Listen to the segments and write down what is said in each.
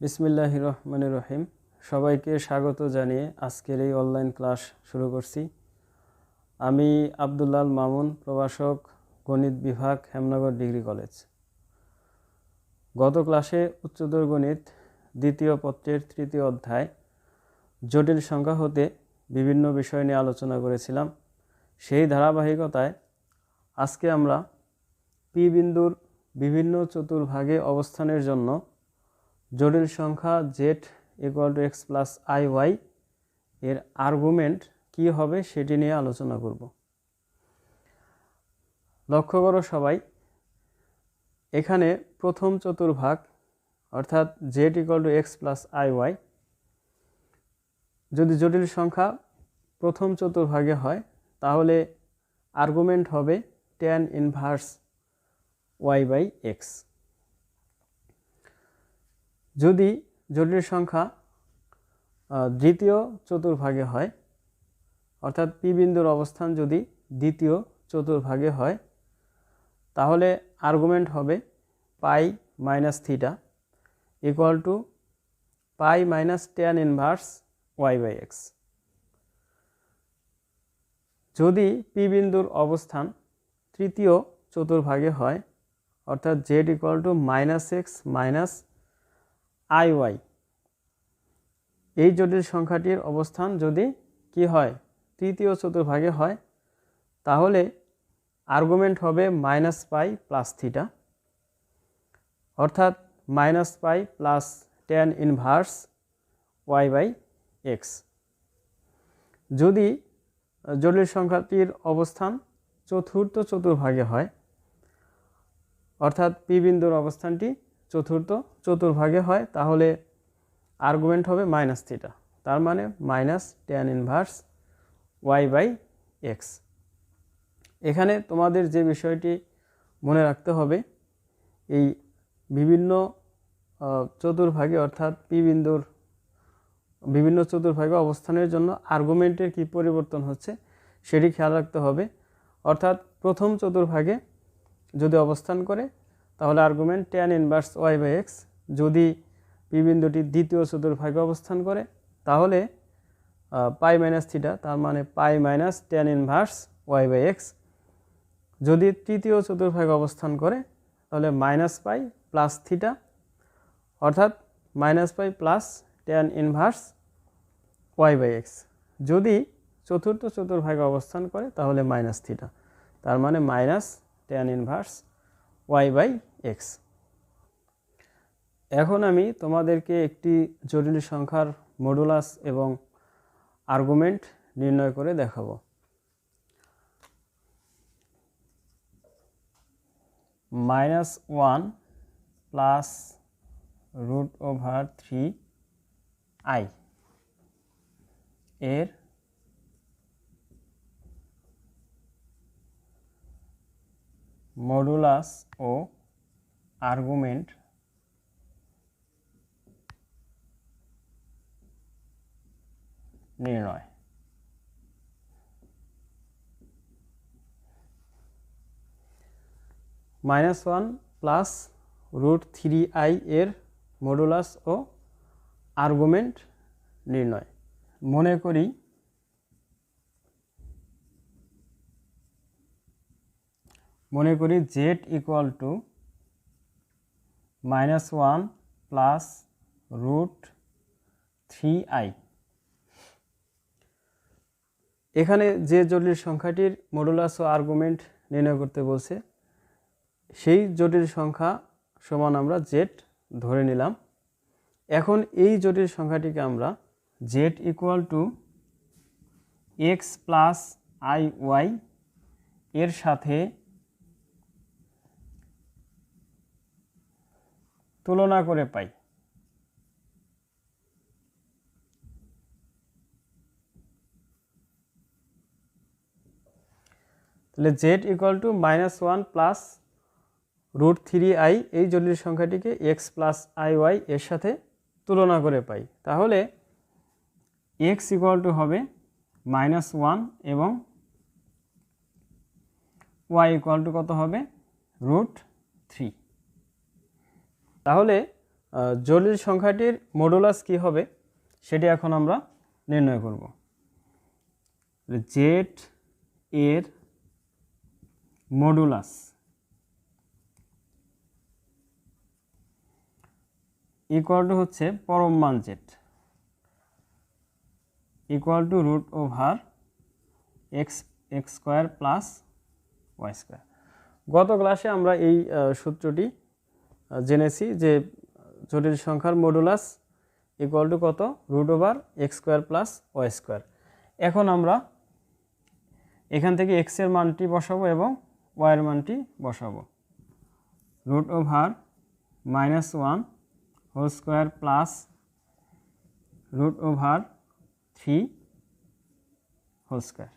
বিসমিল্লাহির রহমানির রহিম। সবাইকে স্বাগত জানিয়ে আজকের এই অনলাইন ক্লাস শুরু করছি। আমি আব্দুল্লাল মামুন, প্রভাষক, গণিত বিভাগ, হেমনগর ডিগ্রি কলেজ। গত ক্লাসে উচ্চতর গণিত দ্বিতীয় পত্রের তৃতীয় অধ্যায় জটিল সংখ্যা হতে বিভিন্ন বিষয় নিয়ে আলোচনা করেছিলাম। সেই ধারাবাহিকতায় আজকে আমরা পি বিন্দুর বিভিন্ন চতুর্ভাগে অবস্থানের জন্য জটিল সংখ্যা z = x + iy এর আর্গুমেন্ট কি হবে সেটি নিয়ে আলোচনা করব। লক্ষ্য করো সবাই, এখানে প্রথম চতুর্ভাগ অর্থাৎ z = x + iy যদি জটিল সংখ্যা প্রথম চতুর্ভাগে হয় তাহলে আর্গুমেন্ট হবে tan ইনভার্স y/x। যদি জটিল সংখ্যা দ্বিতীয় চতুর্ভাগে হয় অর্থাৎ পি বিন্দুর অবস্থান যদি দ্বিতীয় চতুর্ভাগে হয় তাহলে আর্গুমেন্ট হবে pi minus theta equal to pi minus tan inverse y/x। যদি পি বিন্দুর অবস্থান তৃতীয় চতুর্ভাগে হয় অর্থাৎ z = -x মাইনাস iy, এই জটিল সংখ্যাটির অবস্থান যদি কি হয় তৃতীয় চতুর্ভাগে হয় তাহলে আর্গুমেন্ট হবে -পাই প্লাস থিটা অর্থাৎ -পাই প্লাস tan ইনভার্স y/x। যদি জটিল সংখ্যাটির অবস্থান চতুর্থ চতুর্ভাগে হয় অর্থাৎ পি বিন্দুর অবস্থানটি চতুর্থ চতুর্ভাগে হয় তাহলে আর্গুমেন্ট হবে মাইনাস থিটা, তার মানে -tan ইনভার্স y/x। এখানে তোমাদের যে বিষয়টি মনে রাখতে হবে, এই বিভিন্ন চতুর্ভাগে অর্থাৎ পি বিন্দুর বিভিন্ন চতুর্ভাগে অবস্থানের জন্য আর্গুমেন্টের কি পরিবর্তন হচ্ছে সেটি খেয়াল রাখতে হবে। অর্থাৎ প্রথম চতুর্ভাগে যদি অবস্থান করে তাহলে আর্গুমেন্ট tan ইনভার্স y/x। যদি পি বিন্দুটি দ্বিতীয় চতুর্ভাগে অবস্থান করে তাহলে পাই মাইনাস থিটা, তার মানে pi minus tan inverse y/x। যদি তৃতীয় চতুর্ভাগে অবস্থান করে তাহলে -পাই প্লাস থিটা অর্থাৎ -পাই প্লাস tan ইনভার্স y/x। যদি চতুর্থ চতুর্ভাগে অবস্থান করে তাহলে মাইনাস থিটা, তার মানে tan ইনভার্স y/x। এখন আমি তোমাদেরকে একটি জটিল সংখ্যার মডুলাস এবং আর্গুমেন্ট নির্ণয় করে দেখাবো। -1 প্লাস √3i এর মডুলাস ও আর্গুমেন্ট নির্ণয়। -1 প্লাস √3i এর মডুলাস ও আর্গুমেন্ট নির্ণয়। মনে করি z = -1 প্লাস √3i। এখানে যে জটিল সংখ্যাটির মডুলাস ও আর্গুমেন্ট নির্ণয় করতে বলছে সেই জটিল সংখ্যা সমান আমরা z ধরে নিলাম। এখন এই জটিল সংখ্যাটিকে আমরা z = x + iy এর সাথে তুলনা করে পাই। তাহলে z = -1 প্লাস √3i এই জটিল সংখ্যাটিকে x + iy এর সাথে তুলনা করে পাই। তাহলে x = হবে -1 এবং y = কত হবে √3। তাহলে জটিল সংখ্যাটির মডুলাস কি হবে সেটি এখন আমরা নির্ণয় করব। জেড এর মডুলাস ইকুয়াল টু হচ্ছে পরম মান z equal to root over x square plus y square. গত ক্লাসে আমরা এই সূত্রটি জেনেছি যে জটিল সংখ্যার মডুলাস ইকুয়াল টু কত, root over x square plus y square. এখন আমরা এখান থেকে এক্সের মানটি বসাবো এবং ওয়াইয়ের মানটি বসাবো। Root over -1 whole square plus root over 3 whole square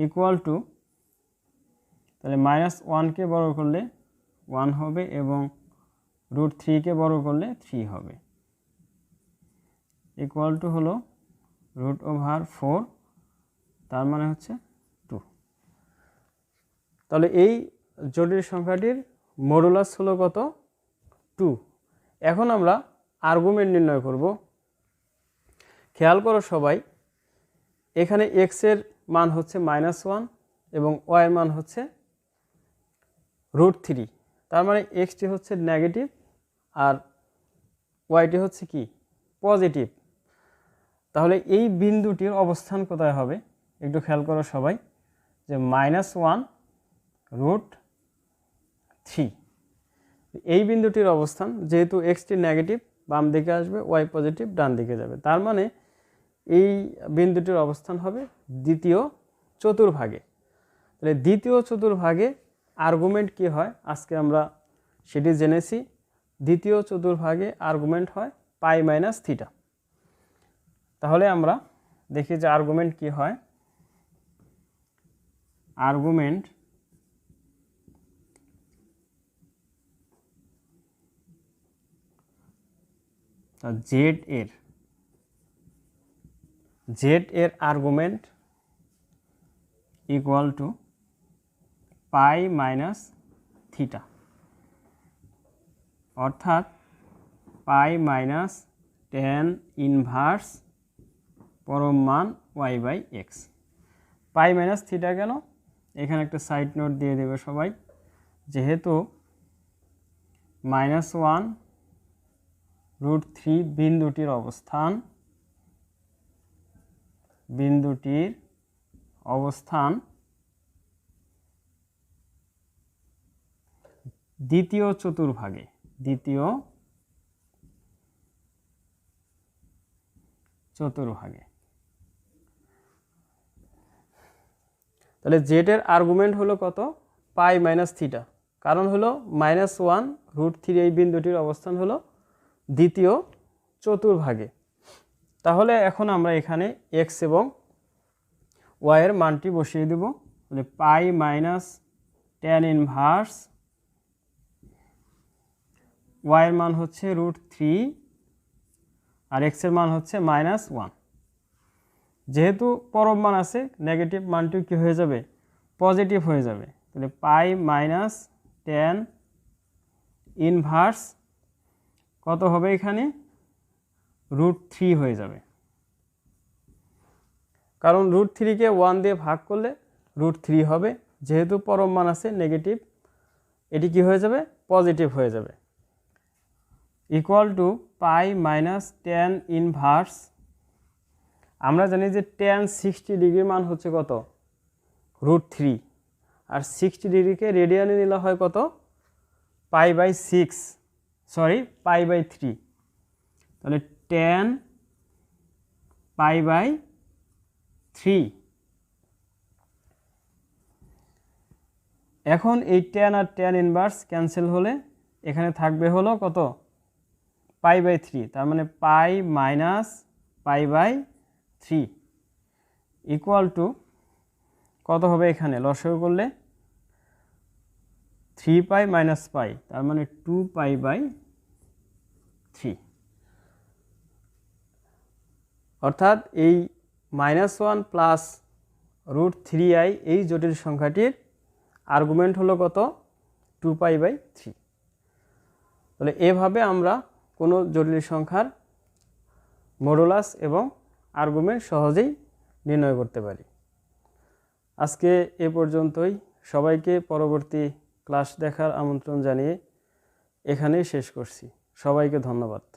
equal to, তাহলে -1কে বড় করলে 1 হবে এবং রুট 3কে বড় করলে 3 হবে, ইকুয়াল টু হলো রুট ওভার 4, তার মানে হচ্ছে 2। তাহলে এই জটিল সংখ্যাটির মডুলাস হলো কত, 2। এখন আমরা আর্গুমেন্ট নির্ণয় করব। খেয়াল করো সবাই, এখানে এক্স এর মান হচ্ছে -1 এবং ওয়াই এর মান হচ্ছে রুট 3, তার মানে এক্সটি হচ্ছে নেগেটিভ আর ওয়াইটি হচ্ছে কি পজিটিভ। তাহলে এই বিন্দুটির অবস্থান কোথায় হবে একটু খেয়াল করো সবাই, যে -1 রুট 3 এই বিন্দুটির অবস্থান, যেহেতু এক্সটি নেগেটিভ বাম দিকে আসবে, ওয়াই পজিটিভ ডান দিকে যাবে, তার মানে এই বিন্দুটির অবস্থান হবে দ্বিতীয় চতুর্ভাগে। তাহলে দ্বিতীয় চতুর্ভাগে আর্গুমেন্ট কি হয় আজকে আমরা সেটি জেনেছি। দ্বিতীয় চতুর্ভাগে আর্গুমেন্ট হয় পাই মাইনাস থিটা। তাহলে আমরা দেখি যে আর্গুমেন্ট কি হয়। আর্গুমেন্ট জেড এর argument equal to pi minus theta, অর্থাৎ পাই মাইনাস tan ইনভার্স পরম মান y by x. Pi minus theta কেন, এখানে একটা সাইড নোট দিয়ে দেবে সবাই, যেহেতু -1 রুট 3 বিন্দুটির অবস্থান দ্বিতীয় চতুর্ভাগে, তাহলে জেড এর আর্গুমেন্ট হলো কত, পাই মাইনাস থিটা, কারণ হলো -1 রুট 3 এই বিন্দুটির অবস্থান হলো দ্বিতীয় চতুর্ভাগে। তাহলে এখন আমরা এখানে এক্স এবং ওয়াই এর মানটি বসিয়ে দেব। তাহলে পাই মাইনাস tan ইনভার্স ওয়াই এর মান হচ্ছে রুট 3 আর এক্স এর মান হচ্ছে -1। যেহেতু পরম মান আছে, নেগেটিভ মানটিও কি হয়ে যাবে, পজিটিভ হয়ে যাবে। তাহলে পাই মাইনাস tan ইনভার্স কত হবে, এখানে রুট 3 হয়ে যাবে, কারণ রুট 3কে 1 দিয়ে ভাগ করলে রুট 3 হবে। যেহেতু পরম মান আছে নেগেটিভ, এটি কি হয়ে যাবে, পজিটিভ হয়ে যাবে, equal to pi minus tan inverse. আমরা জানি যে tan 60 ডিগ্রির মান হচ্ছে কত, রুট 3, আর 60 ডিগ্রিকে রেডিয়ানে নিলে হয় কত, পাই বাই 3। তাহলে tan পাই বাই 3। এখন এই tan আর tan ইনভার্স ক্যান্সেল হলে এখানে থাকবে হলো কত, পাই বাই 3, তার মানে pi minus pi by 3 equal to কত হবে, এখানে লসাগু করলে 3 পাই মাইনাস পাই, তার মানে 2 পাই বাই 3। অর্থাৎ এই -1 প্লাস রুট 3i এই জটিল সংখ্যাটির আর্গুমেন্ট হলো কত, 2 পাই বাই 3। তাহলে এভাবে আমরা কোনো জটিল সংখ্যার মডুলাস এবং আর্গুমেন্ট সহজেই নির্ণয় করতে পারি। আজকে এ পর্যন্তই। সবাইকে পরবর্তী ক্লাস দেখার আমন্ত্রণ জানিয়ে এখানেই শেষ করছি। সবাইকে ধন্যবাদ।